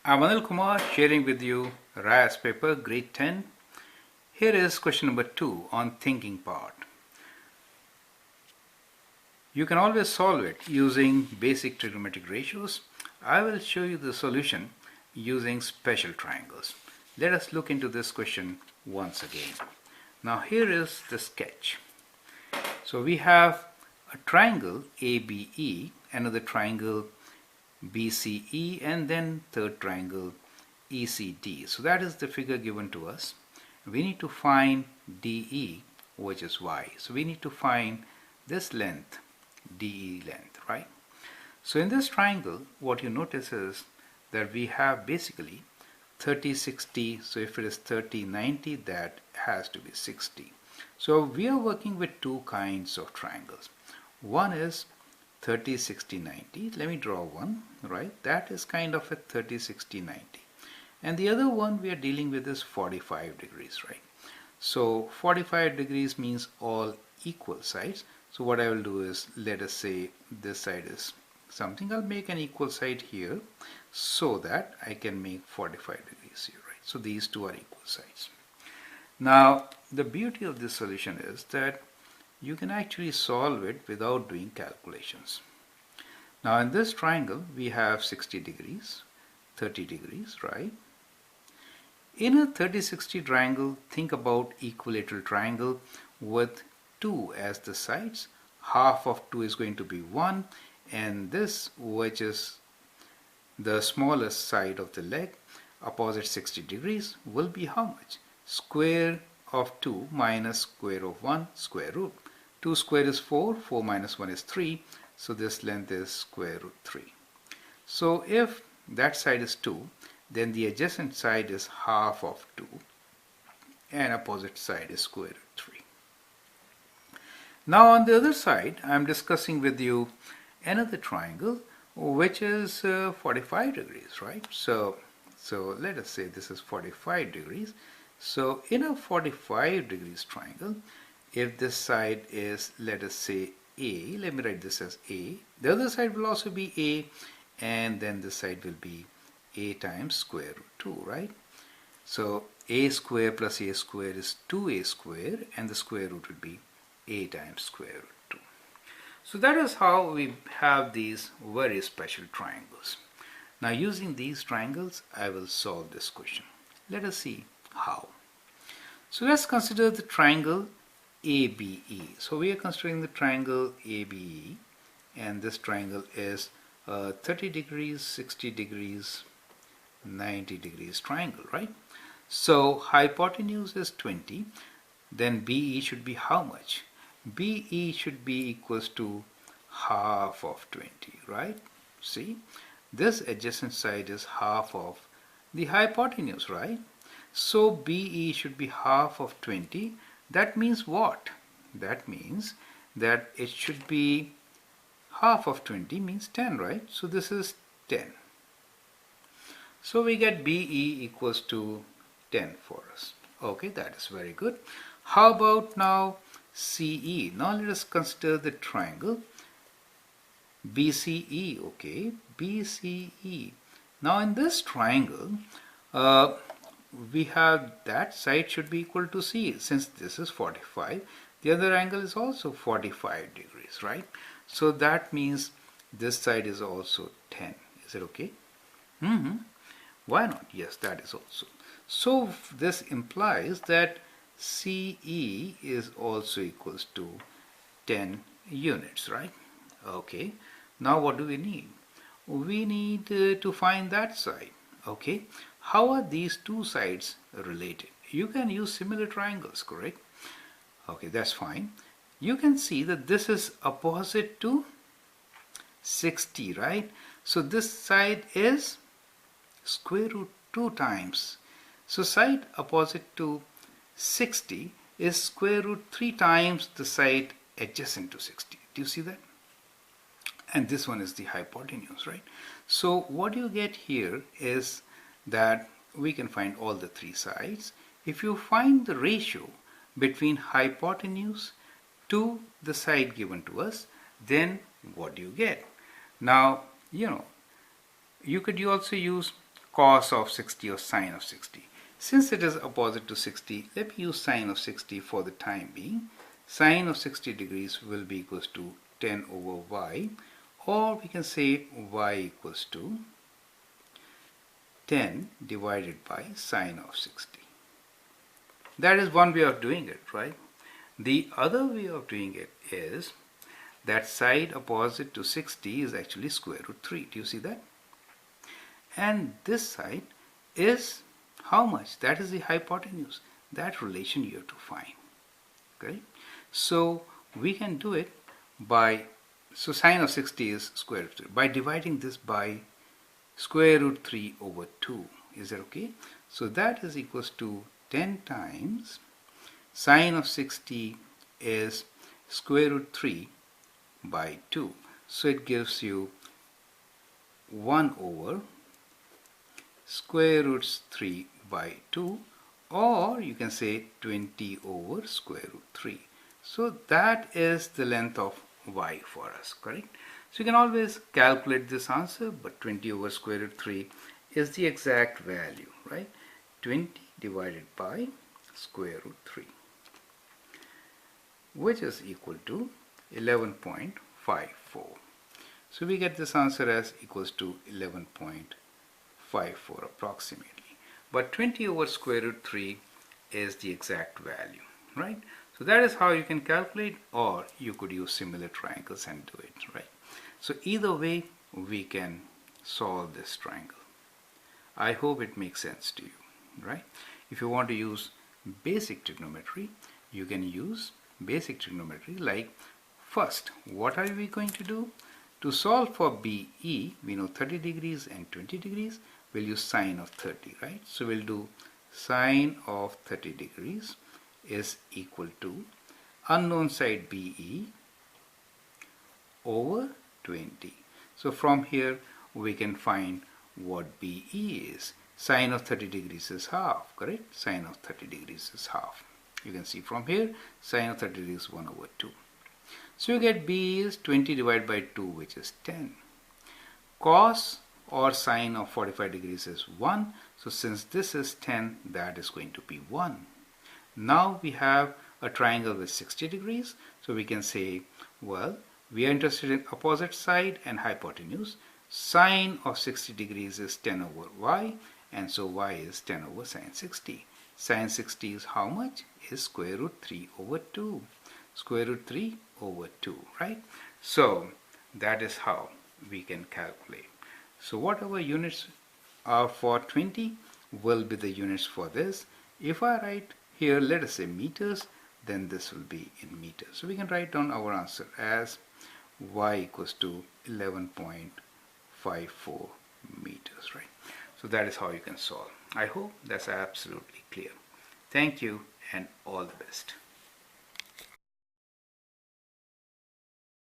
I'm Anil Kumar sharing with you RIAS paper grade 10. Here is question number 2 on thinking part. You can always solve it using basic trigonometric ratios. I will show you the solution using special triangles. Let us look into this question once again. Now here is the sketch. So we have a triangle ABE, another triangle BCE, and then third triangle ECD. So that is the figure given to us. We need to find DE, which is Y. So we need to find this length, DE length, right? So in this triangle, what you notice is that we have basically 30, 60. So if it is 30, 90, that has to be 60. So we are working with two kinds of triangles. One is 30, 60, 90. Let me draw one, right? That is kind of a 30, 60, 90. And the other one we are dealing with is 45 degrees, right? So 45 degrees means all equal sides. So what I will do is, let us say this side is something. I'll make an equal side here so that I can make 45 degrees here, right? So these two are equal sides. Now, the beauty of this solution is that you can actually solve it without doing calculations. Now in this triangle we have 60 degrees, 30 degrees, right? In a 30-60 triangle, think about equilateral triangle with 2 as the sides. Half of 2 is going to be 1, and this, which is the smallest side of the leg, opposite 60 degrees, will be how much? Square of 2 minus square of 1, square root. 2 square is 4, 4 minus 1 is 3, so this length is square root 3. So if that side is 2, then the adjacent side is half of 2, and opposite side is square root 3. Now on the other side, I am discussing with you another triangle which is 45 degrees, right? So let us say this is 45 degrees. So in a 45 degrees triangle, if this side is, let us say, A, let me write this as A, the other side will also be A, and then this side will be A times square root 2, right? So A square plus A square is 2A square, and the square root will be A times square root 2. So that is how we have these very special triangles. Now using these triangles, I will solve this question. Let us see how. So let's consider the triangle ABE. So we are considering the triangle ABE, and this triangle is 30 degrees, 60 degrees, 90 degrees triangle, right? So hypotenuse is 20, then BE should be how much? BE should be equals to half of 20, right? See, this adjacent side is half of the hypotenuse, right? So BE should be half of 20. That means what? That means that it should be half of 20 means 10, right? So this is 10. So we get BE equals to 10 for us. Okay, that is very good. How about now CE? Now let us consider the triangle BCE. Okay, BCE. Now in this triangle, we have that side should be equal to C. Since this is 45, the other angle is also 45 degrees, right? So that means this side is also 10. Is it okay? Why not? Yes, that is also. So this implies that CE is also equals to 10 units, right? Okay. Now what do we need? We need to find that side. Okay. How are these two sides related? You can use similar triangles, correct? Okay, that's fine. You can see that this is opposite to 60, right? So this side is square root 2 times. So side opposite to 60 is square root 3 times the side adjacent to 60. Do you see that? And this one is the hypotenuse, right? So what you get here is that we can find all the three sides. If you find the ratio between hypotenuse to the side given to us, then what do you get? Now, you could also use cos of 60 or sine of 60. Since it is opposite to 60, let me use sine of 60 for the time being. Sine of 60 degrees will be equals to 10 over y, or we can say y equals to 10 divided by sine of 60. That is one way of doing it, right? The other way of doing it is that side opposite to 60 is actually square root 3. Do you see that? And this side is how much? That is the hypotenuse. That relation you have to find. Okay? So we can do it by, so sine of 60 is square root 3. By dividing this by square root 3 over 2. Is that okay? So that is equals to 10 times sine of 60 is square root 3 by 2. So it gives you 1 over square root 3 by 2, or you can say 20 over square root 3. So that is the length of y for us, correct? So you can always calculate this answer, but 20 over square root 3 is the exact value, right? 20 divided by square root 3, which is equal to 11.54. So we get this answer as equals to 11.54 approximately. But 20 over square root 3 is the exact value, right? So that is how you can calculate, or you could use similar triangles and do it, right? So either way we can solve this triangle. I hope it makes sense to you, right? If you want to use basic trigonometry, you can use basic trigonometry. Like, first, what are we going to do? To solve for BE, we know 30 degrees and 20 degrees. We'll use sine of 30, right? So we'll do sine of 30 degrees is equal to unknown side BE over 20. So from here we can find what BE is. Sine of 30 degrees is half, correct? Sine of 30 degrees is half. You can see from here, sine of 30 degrees is 1 over 2. So you get BE is 20 divided by 2, which is 10. Cos or sine of 45 degrees is 1. So since this is 10, that is going to be 1. Now we have a triangle with 60 degrees. So we can say, well, we are interested in opposite side and hypotenuse. Sine of 60 degrees is 10 over y, and so y is 10 over sine 60. Sine 60 is how much? Is square root 3 over 2. Square root 3 over 2, right? So that is how we can calculate. So whatever units are for 20 will be the units for this. If I write here, let us say meters, then this will be in meters. So we can write down our answer as y equals to 11.54 meters, right? So that is how you can solve. I hope that's absolutely clear. Thank you and all the best.